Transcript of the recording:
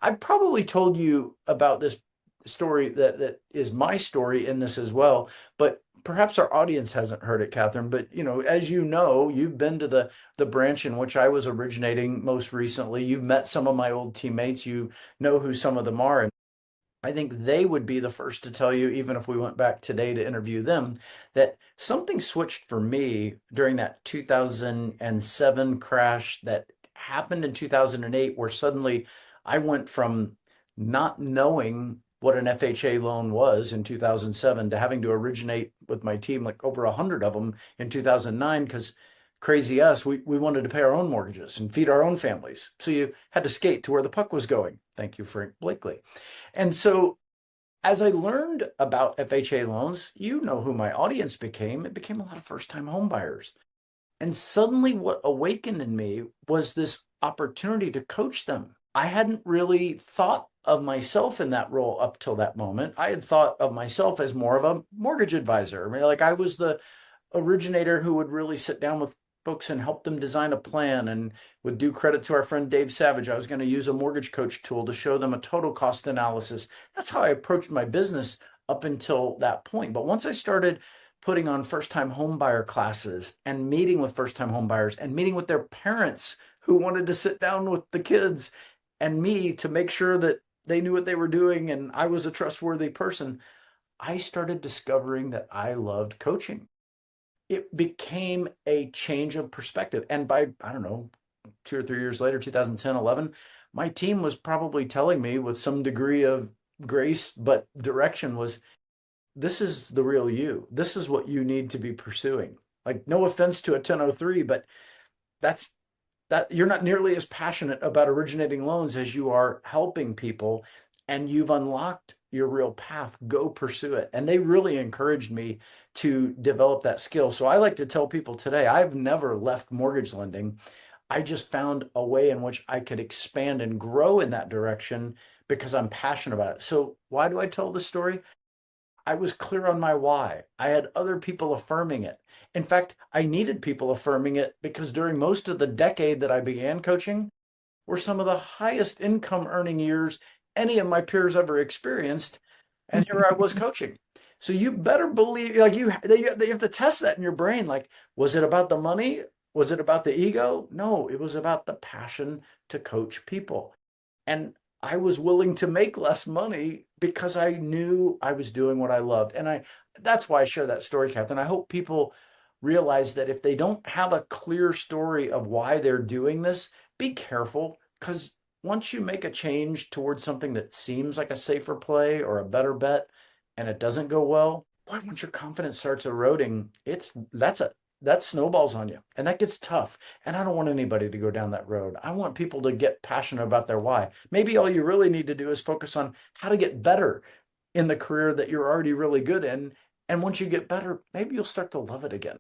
I've probably told you about this story that is my story in this as well, but perhaps our audience hasn't heard it, Catherine. But as you know, you've been to the branch in which I was originating most recently. You've met some of my old teammates. You know who some of them are, and I think they would be the first to tell you, even if we went back today to interview them, that something switched for me during that 2007 crash that happened in 2008, where suddenly I went from not knowing what an FHA loan was in 2007 to having to originate with my team like over 100 of them in 2009 because crazy us, we wanted to pay our own mortgages and feed our own families. So you had to skate to where the puck was going. Thank you, Frank Blakely. And so as I learned about FHA loans, you know who my audience became. It became a lot of first time home buyers. And suddenly, what awakened in me was this opportunity to coach them. I hadn't really thought of myself in that role up till that moment. I had thought of myself as more of a mortgage advisor. I mean, like I was the originator who would really sit down with folks and help them design a plan. And with due credit to our friend Dave Savage, I was going to use a mortgage coach tool to show them a total cost analysis. That's how I approached my business up until that point. But once I started putting on first time home buyer classes and meeting with first time home buyers and meeting with their parents who wanted to sit down with the kids and me to make sure that they knew what they were doing and I was a trustworthy person, I started discovering that I loved coaching. It became a change of perspective. And by, I don't know, 2 or 3 years later, 2010, 11, my team was probably telling me with some degree of grace, but direction was this is the real you. This is what you need to be pursuing. Like, no offense to a 1003, but that's that you're not nearly as passionate about originating loans as you are helping people, and you've unlocked your real path. Go pursue it. And they really encouraged me to develop that skill. So I like to tell people today, I've never left mortgage lending. I just found a way in which I could expand and grow in that direction because I'm passionate about it. So why do I tell this story? I was clear on my why. I had other people affirming it. In fact, I needed people affirming it because during most of the decade that I began coaching were some of the highest income earning years any of my peers ever experienced. And here I was coaching. So you better believe, like you have to test that in your brain. Like, was it about the money? Was it about the ego? No, it was about the passion to coach people. And I was willing to make less money because I knew I was doing what I loved. And that's why I share that story, Catherine. I hope people realize that if they don't have a clear story of why they're doing this, be careful because once you make a change towards something that seems like a safer play or a better bet and it doesn't go well, boy, once your confidence starts eroding, that snowballs on you and that gets tough. And I don't want anybody to go down that road. I want people to get passionate about their why. Maybe all you really need to do is focus on how to get better in the career that you're already really good in. And once you get better, maybe you'll start to love it again.